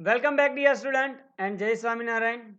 Welcome back, dear student, and Jai Swaminarayan.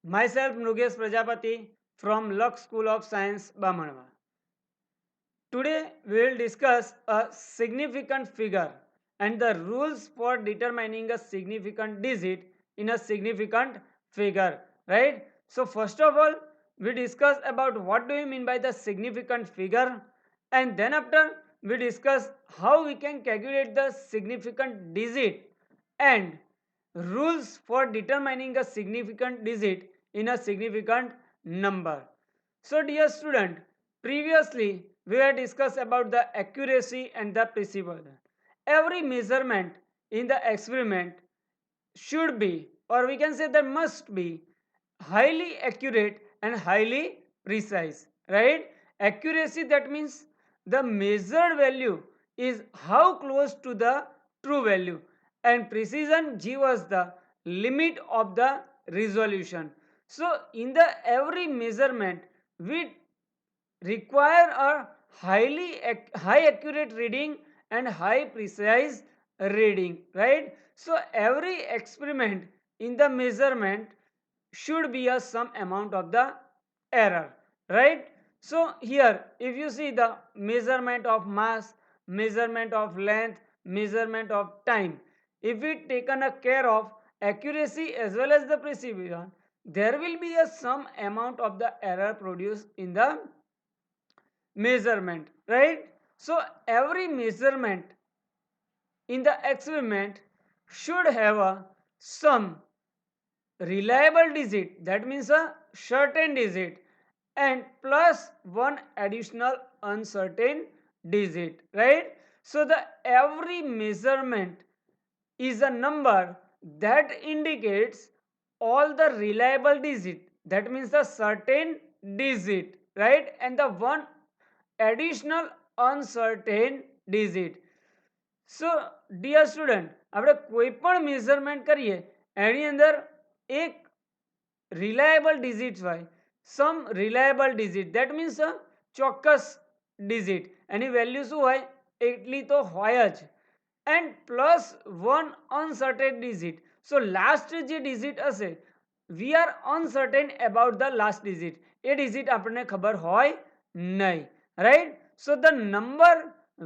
Myself, Mrugesh Prajapati from Lux School of Science, Bamanwa. Today, we will discuss a significant figure and the rules for determining a significant digit in a significant figure. Right? So, first of all, we discuss about what do you mean by the significant figure, and then after we discuss how we can calculate the significant digit and rules for determining a significant digit in a significant number. So dear student, previously we had discussed about the accuracy and the precision. Every measurement in the experiment should be, or we can say that must be, highly accurate and highly precise, right? Accuracy, that means the measured value is how close to the true value, and precision gives us the limit of the resolution. So in the every measurement we require a high accurate reading and high precise reading, right? So every experiment in the measurement should be a some amount of the error, right? So here if you see the measurement of mass, measurement of length, measurement of time, if we taken a care of accuracy as well as the precision, there will be a some amount of the error produced in the measurement, right? So every measurement in the experiment should have a some reliable digit, that means a certain digit, and plus one additional uncertain digit, right? So the every measurement is a number that indicates all the reliable digit, that means the certain digit, right, and the one additional uncertain digit. So dear student, આપણે કોઈ પણ measurement કરીએ એની અંદર એક reliable digit હોય, some reliable digit, that means ચોક્કસ digit, any value શું હોય, એટલી તો હોય જ, and plus one uncertain digit. So last જે ડિજિટ હશે, we are uncertain about the last digit, એ ડિજિટ આપણને ખબર હોય નહીં, right? So the number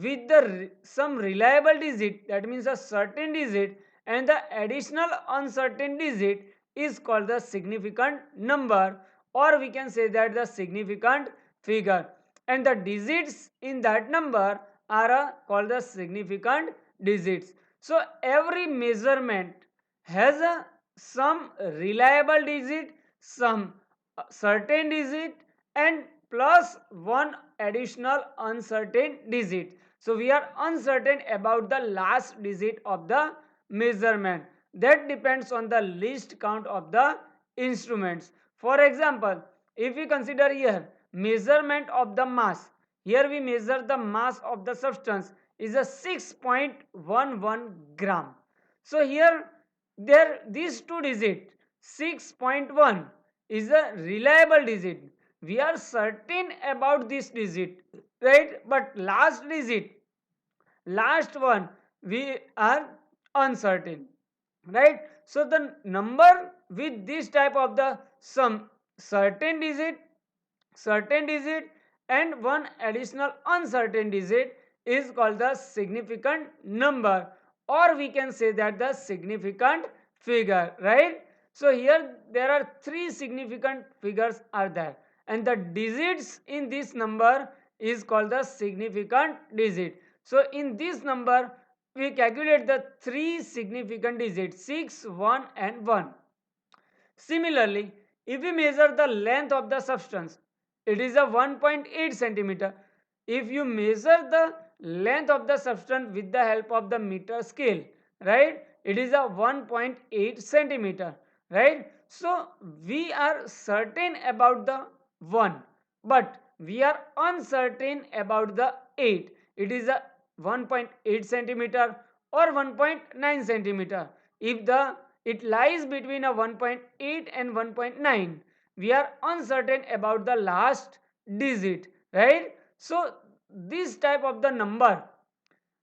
with the some reliable digit, that means a certain digit, and the additional uncertain digit is called the significant number, or we can say that the significant figure, and the digits in that number are called the significant digits. So every measurement has some reliable digit, some certain digit, and plus one additional uncertain digit. So we are uncertain about the last digit of the measurement. That depends on the least count of the instruments. For example, if we consider here measurement of the mass, here we measure the mass of the substance is a 6.11 gram. So here there these two digits 6.1 is a reliable digit, we are certain about this digit, right? But last digit, last one, we are uncertain, right? So the number with this type of the some certain digit and one additional uncertain digit is called the significant number, or we can say that the significant figure, right? So here there are three significant figures are there, and the digits in this number is called the significant digit. So in this number we calculate the three significant digits 6, 1 and 1. Similarly, if we measure the length of the substance, it is a 1.8 centimeter. If you measure the length of the substance with the help of the meter scale, right, it is a 1.8 centimeter, right? So we are certain about the 1, but we are uncertain about the 8. It is a 1.8 centimeter or 1.9 centimeter. If the it lies between a 1.8 and 1.9, we are uncertain about the last digit, right? So this type of the number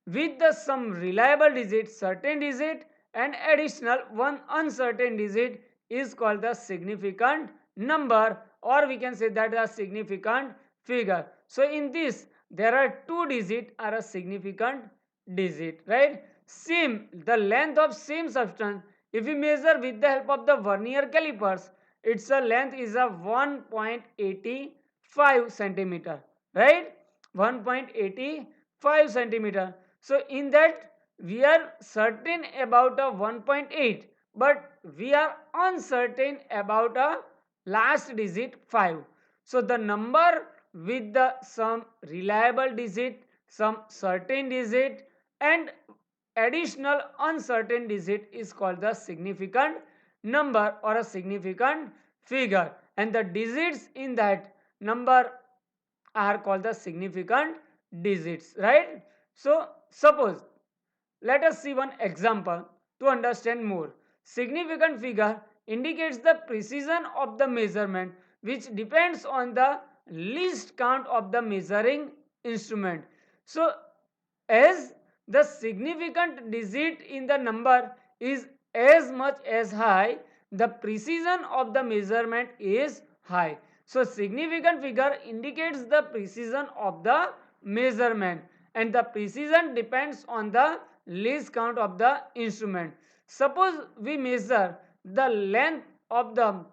with the some reliable digit, certain digit, and additional one uncertain digit is called the significant number, or we can say that the significant figure. So in this there are two digits are a significant digit, right? Same, the length of same substance, if we measure with the help of the vernier calipers, its a length is a 1.85 centimeter, right? 1.85 centimeter. So in that we are certain about a 1.8, but we are uncertain about a last digit 5. So the number with the some reliable digit, some certain digit, and additional uncertain digit is called the significant number or a significant figure, and the digits in that number are called the significant digits, right? So suppose, let us see one example to understand more. Significant figure indicates the precision of the measurement which depends on the least count of the measuring instrument. So as the significant digit in the number is as much as high, the precision of the measurement is high. So significant figure indicates the precision of the measurement, and the precision depends on the least count of the instrument. Suppose we measure the length of the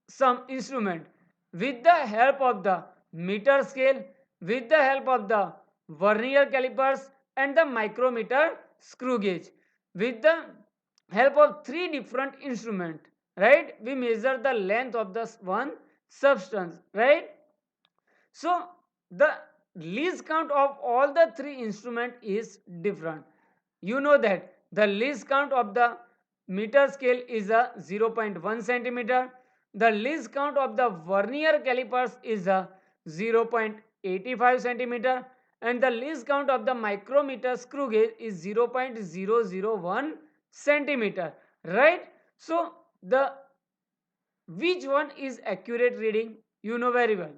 some instrument with the help of the meter scale, with the help of the vernier calipers and the micrometer screw gauge. With the help of three different instruments, right, we measure the length of the one substance, right? So the least count of all the three instruments is different. You know that the least count of the meter scale is a 0.1 centimeter. The least count of the vernier calipers is a 0.85 centimeter, and the least count of the micrometer screw gauge is 0.001 centimeter, right? So the which one is accurate reading, you know very well,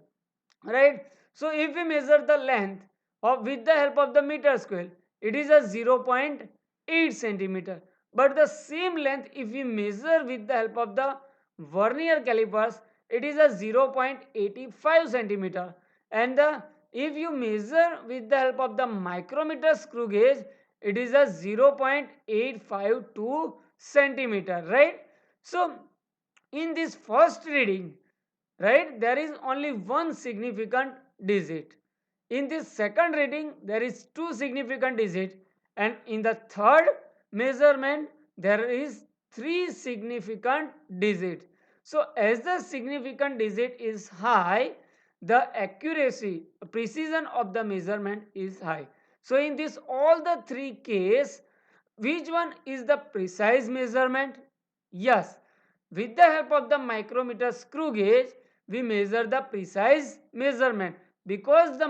right? So if we measure the length of with the help of the meter scale, it is a 0.8 centimeter, but the same length if we measure with the help of the vernier calipers, it is a 0.85 centimeter, and if you measure with the help of the micrometer screw gauge, it is a 0.852 centimeter, right? So in this first reading, right, there is only one significant digit. In this second reading there is two significant digits, and in the third measurement there is three significant digits. So as the significant digit is high, the accuracy precision of the measurement is high. So in this all the three case, which one is the precise measurement? Yes, with the help of the micrometer screw gauge, we measure the precise measurement, because the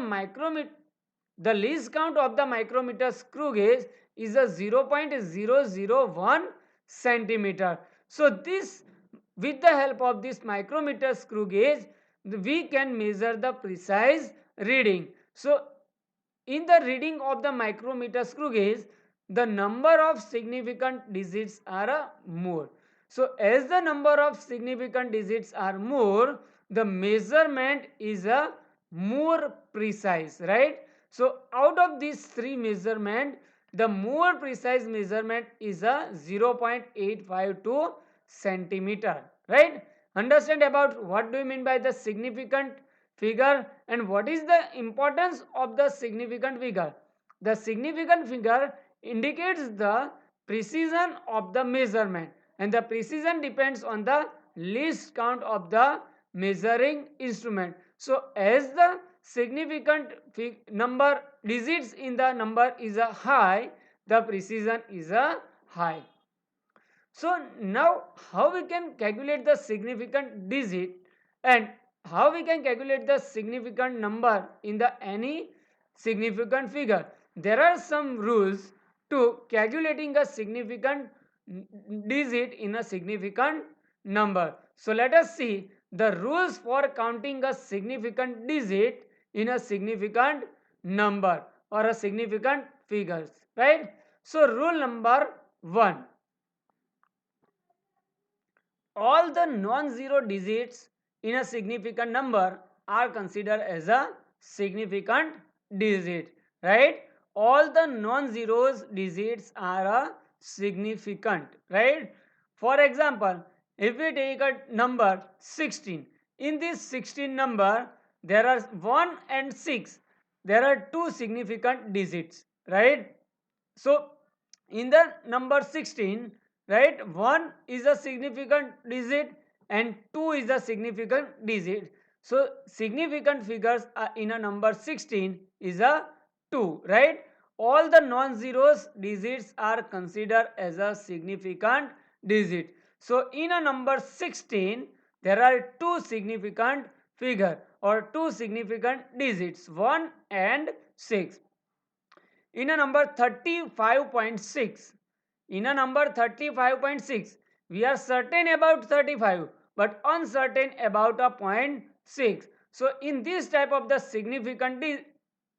least count of the micrometer screw gauge is a 0.001 centimeter. So this, with the help of this micrometer screw gauge, we can measure the precise reading. So in the reading of the micrometer screw gauge, the number of significant digits are more. So as the number of significant digits are more, the measurement is a more precise, right? So out of these three measurement, the more precise measurement is a 0.852 centimeter, right? Understand about what do you mean by the significant figure and what is the importance of the significant figure. The significant figure indicates the precision of the measurement, and the precision depends on the least count of the measuring instrument. So as the significant number digits in the number is a high, the precision is a high. So now how we can calculate the significant digit, and how we can calculate the significant number in the any significant figure. There are some rules to calculating a significant digit in a significant number. So let us see the rules for counting a significant digit in a significant number or a significant figures, right? So rule number 1. all the non-zero digits in a significant number are considered as a significant digit, right? All the non-zeros digits are a significant, right? For example, if we take a number 16, in this 16 number there are 1 and 6, there are two significant digits, right? So in the number 16, right, 1 is a significant digit and 2 is a significant digit. So significant figures are in a number 16 is a 2, right? All the non-zeros digits are considered as a significant digit. So in a number 16, there are two significant figure or two significant digits, 1 and 6. In a number 35.6, we are certain about 35 but uncertain about a point 6. So in this type of the significant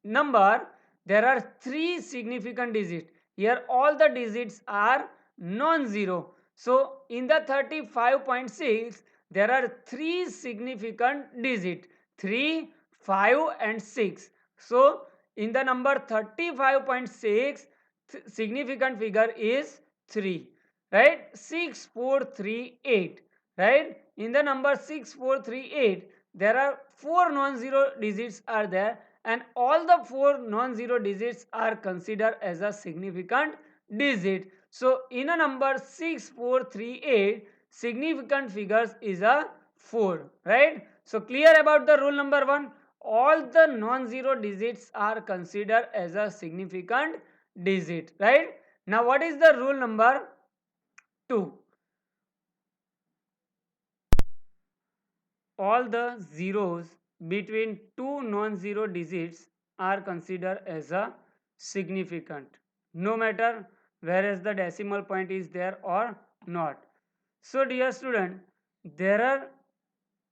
number, there are three significant digits. Here all the digits are non-zero. So in the 35.6, there are three significant digits, 3, 5 and 6. So in the number 35.6, significant figure is 3, right? 6438, right? In the number 6438, there are 4 non-zero digits are there, and all the 4 non-zero digits are considered as a significant digit. So in a number 6438, significant figures is a 4, right? So clear about the rule number 1. All the non-zero digits are considered as a significant digit, right? Now what is the rule number 2? All the zeros between two non-zero digits are considered as a significant, no matter whereas the decimal point is there or not. So dear student, there are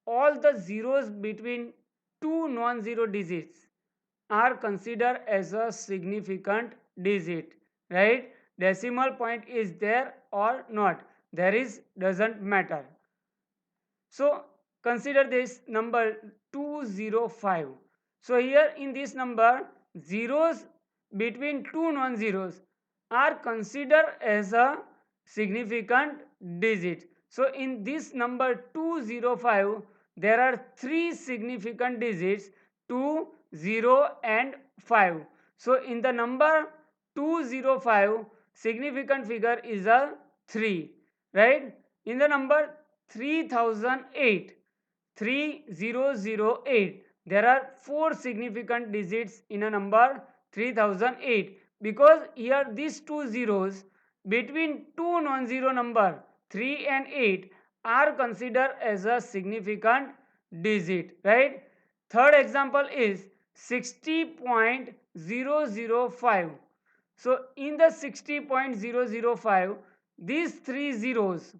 all the zeros between two non-zero digits are considered as a significant digit, right? Decimal point is there or not, there is doesn't matter. So consider this number 205. So here in this number, zeros between two non-zeros are considered as a significant digit. So in this number 205, there are three significant digits, 2, 0 and 5. So in the number 205, significant figure is a 3, right? In the number 3008, 3008, there are four significant digits in a number 3008, because here these two zeros between two non-zero number 3 and 8 are considered as a significant digit, right? Third example is 60.005. So in the 60.005, these three zeros,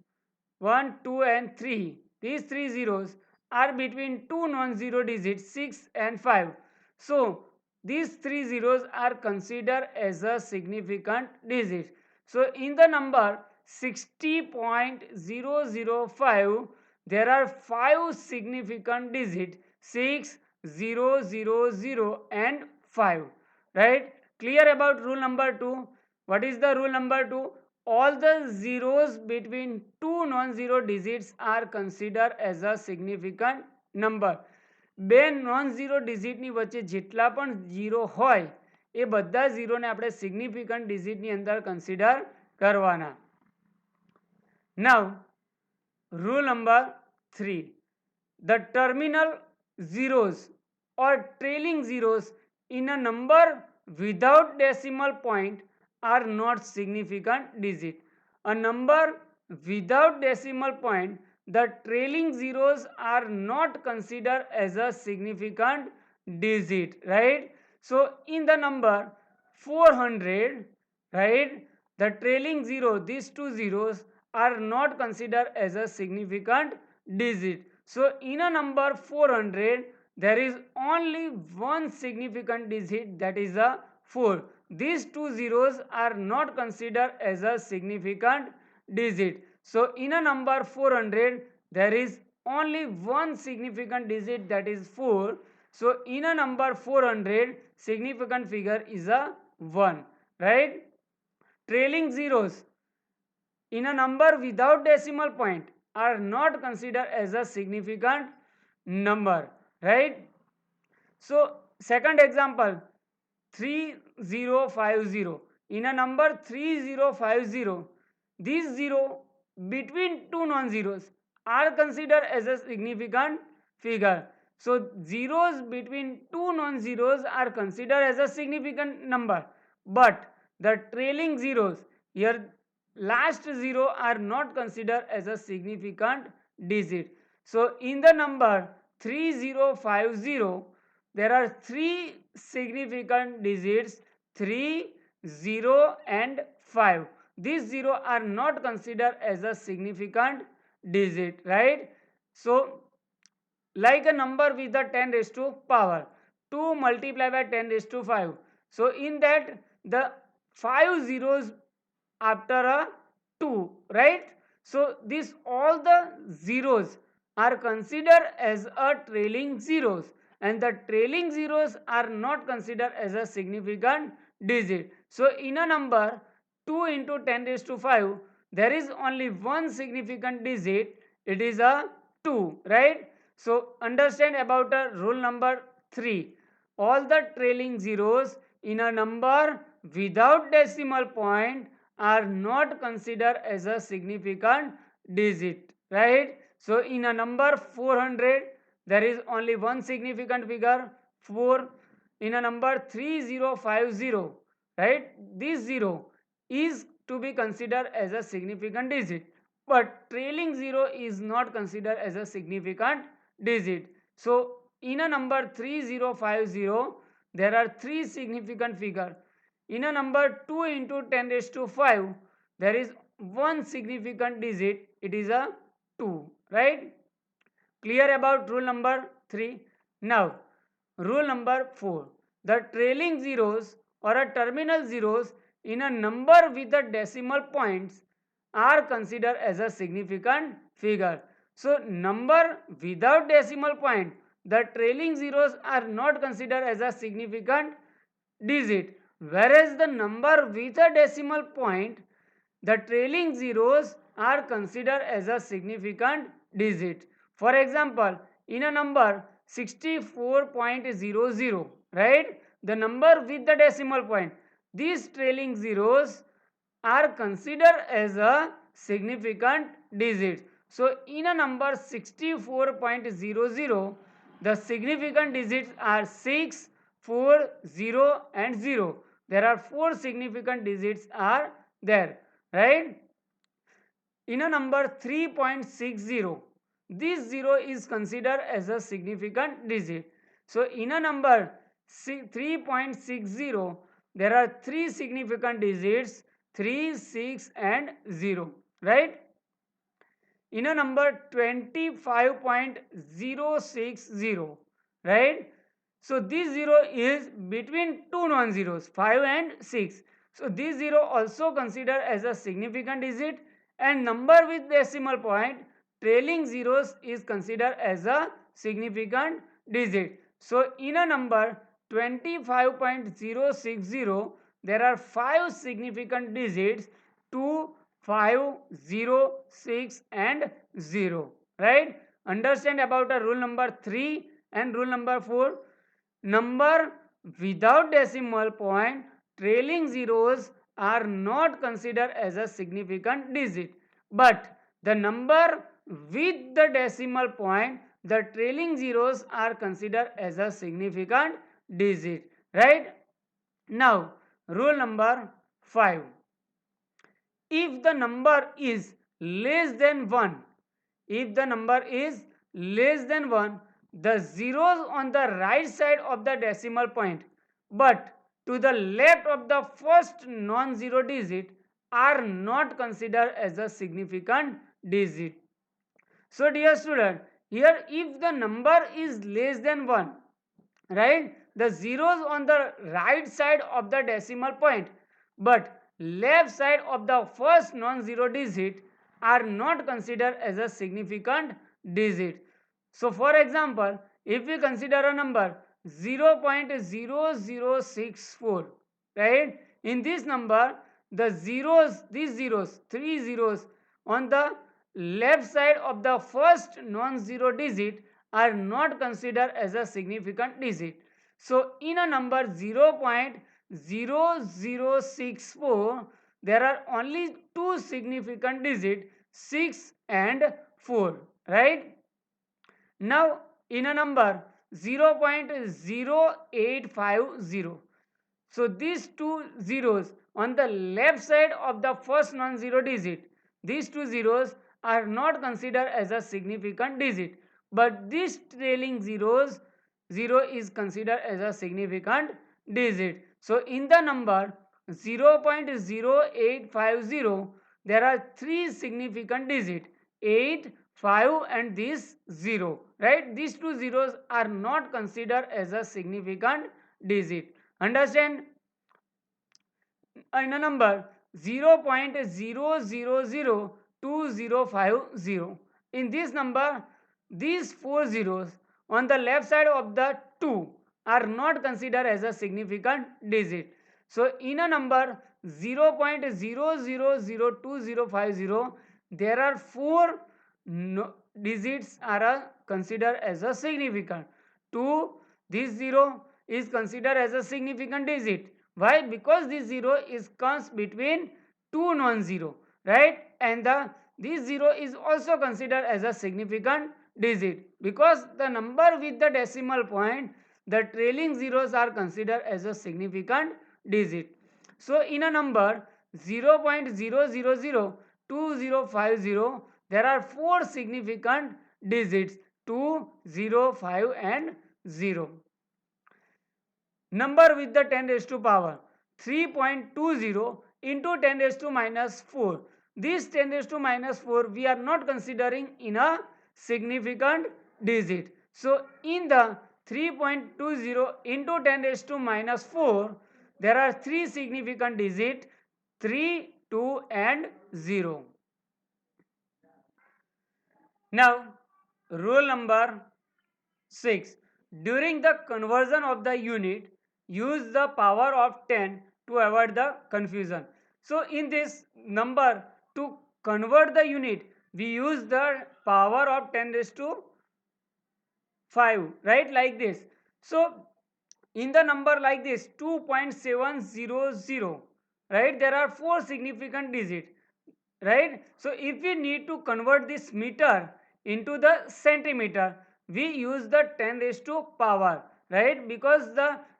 1, 2 and 3, these three zeros are between two non-zero digits 6 and 5. So these three zeros are considered as a significant digit. So in the number 60.005, there are 5 significant digits, 6, 0, 0, 0 and 5, right? Clear about rule number 2? What is the rule number 2? All the zeros between two non-zero digits are considered as a significant number. બે non-zero ડિજિટની વચ્ચે જેટલા પણ zero હોય એ બધા ઝીરોને આપણે significant ડિજિટની અંદર consider કરવાના. Now rule number 3, the terminal zeros or trailing zeros in a number without decimal point are not significant digit. A number without decimal point, the trailing zeros are not considered as a significant digit, right? So in the number 400, right, the trailing zero, these two zeros are not considered as a significant digit. So in a number 400, there is only one significant digit, that is a 4. These two zeros are not considered as a significant digit. So in a number 400, there is only one significant digit, that is 4. So in a number 400, significant figure is a 1, right? Trailing zeros in a number without decimal point are not considered as a significant number, right? So second example, 3050. In a number 3050, these zero between two non-zeros are considered as a significant figure. So zeros between two non-zeros are considered as a significant number, but the trailing zeros, here last zero, are not considered as a significant digit. So in the number 3050, there are three significant digits, 3, 0 and 5. These 0 are not considered as a significant digit, right? So like a number with the 10 raised to power 2 multiplied by 10 raised to 5. So in that, the 5 zeros after a 2, right? So this all the zeros are considered as a trailing zeros, and the trailing zeros are not considered as a significant digit. So in a number 2 into 10 raised to 5, there is only one significant digit, it is a 2, right? So understand about a rule number 3. All the trailing zeros in a number without decimal point are not considered as a significant digit, right? So in a number 400, there is only one significant figure, 4. In a number 3050, right, this 0 is to be considered as a significant digit, but trailing 0 is not considered as a significant digit. So in a number 3050, there are three significant figures. In a number 2 into 10 raised to 5, there is one significant digit, it is a 2, right? Clear about rule number 3? Now, rule number 4. The trailing zeros or a terminal zeros in a number with the decimal points are considered as a significant figure. So, number without decimal point, the trailing zeros are not considered as a significant digit, whereas the number with a decimal point, the trailing zeros are considered as a significant digit. For example, in a number 64.00, right, the number with the decimal point, these trailing zeros are considered as a significant digit. So in a number 64.00, the significant digits are 6, 4, 0 and 0. There are 4 significant digits are there, right? In a number 3.60, this 0 is considered as a significant digit. So in a number 3.60, there are 3 significant digits, 3, 6 and 0, right? In a number 25.060, right? So this 0 is between two non-zeros, 5 and 6. So this 0 also considered as a significant digit, and number with decimal point, trailing zeros, is considered as a significant digit. So in a number 25.060, there are 5 significant digits, 2, 5, 0, 6 and 0, right? Understand about a rule number 3 and rule number 4. Number without decimal point, trailing zeros are not considered as a significant digit, but the number with the decimal point, the trailing zeros are considered as a significant digit, right? Now rule number 5. If the number is less than 1, if the number is less than 1, the zeros on the right side of the decimal point but to the left of the first non-zero digit are not considered as a significant digit. So dear student, here if the number is less than 1, right, the zeros on the right side of the decimal point but left side of the first non-zero digit are not considered as a significant digit. So for example, if we consider a number 0.0064, right? In this number, the zeros, these zeros, three zeros on the left side of the first non-zero digit are not considered as a significant digit. So in a number 0.0064, there are only two significant digits, 6 and 4, right? Now in a number 0.0850, so these two zeros on the left side of the first non-zero digit, these two zeros are not considered as a significant digit, but this trailing zero is considered as a significant digit. So in the number 0.0850, there are three significant digits, 8, 5 and this 0, right? These two zeros are not considered as a significant digit. Understand? In a number 0.000250, in this number, these four zeros on the left side of the 2 are not considered as a significant digit. So in a number 0.000250, there are four digits are considered as a significant. 2, this 0 is considered as a significant digit. Why? Because this 0 is comes between two non-zero, right? And this 0 is also considered as a significant digit, because the number with the decimal point, the trailing zeros are considered as a significant digit. So in a number 0.0002050, there are four significant digits, 2, 0, 5 and 0. Number with the 10 raised to power 3.20 into 10 raised to minus 4. This 10 raised to minus 4 we are not considering in a significant digit. So in the 3.20 into 10 raised to minus 4, there are three significant digits, 3, 2 and 0. Now rule number 6. During the conversion of the unit, use the power of 10 to avoid the confusion. So in this number, to convert the unit, we use the power of 10 raised to 5, right? Like this. So in the number like this 2.700, right, there are four significant digits, right? So if we need to convert this meter into the centimeter, we use the 10 raised to power, right? Because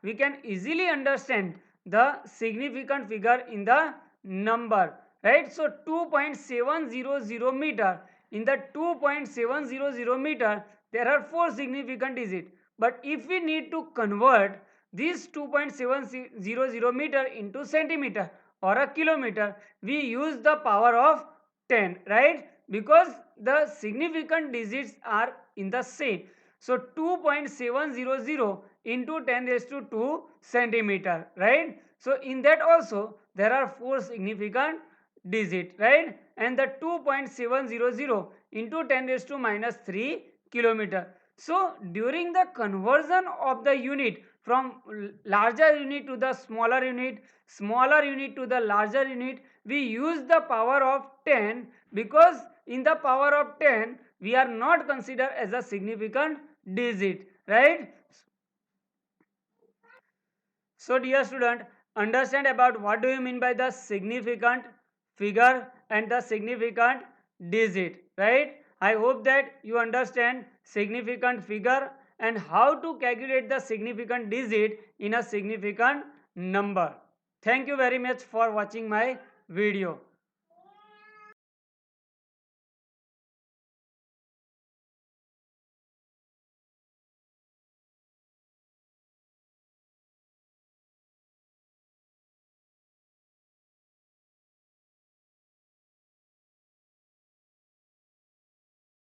we can easily understand the significant figure in the number, right? So 2.700 meter, in the 2.700 meter there are four significant digits, but if we need to convert this 2.700 meter into centimeter or a kilometer, we use the power of 10, right? Because the significant digits are in the same. So 2.700 into 10 raised to 2 centimeter, right? So in that also there are four significant digits, right? And the 2.700 into 10 raised to minus 3 kilometer. So during the conversion of the unit from larger unit to the smaller unit to the larger unit, we use the power of 10, because in the power of 10 we are not considered as a significant digit, right? So dear student, understand about what do you mean by the significant figure and the significant digit, right? I hope that you understand significant figure and how to calculate the significant digit in a significant number. Thank you very much for watching my video.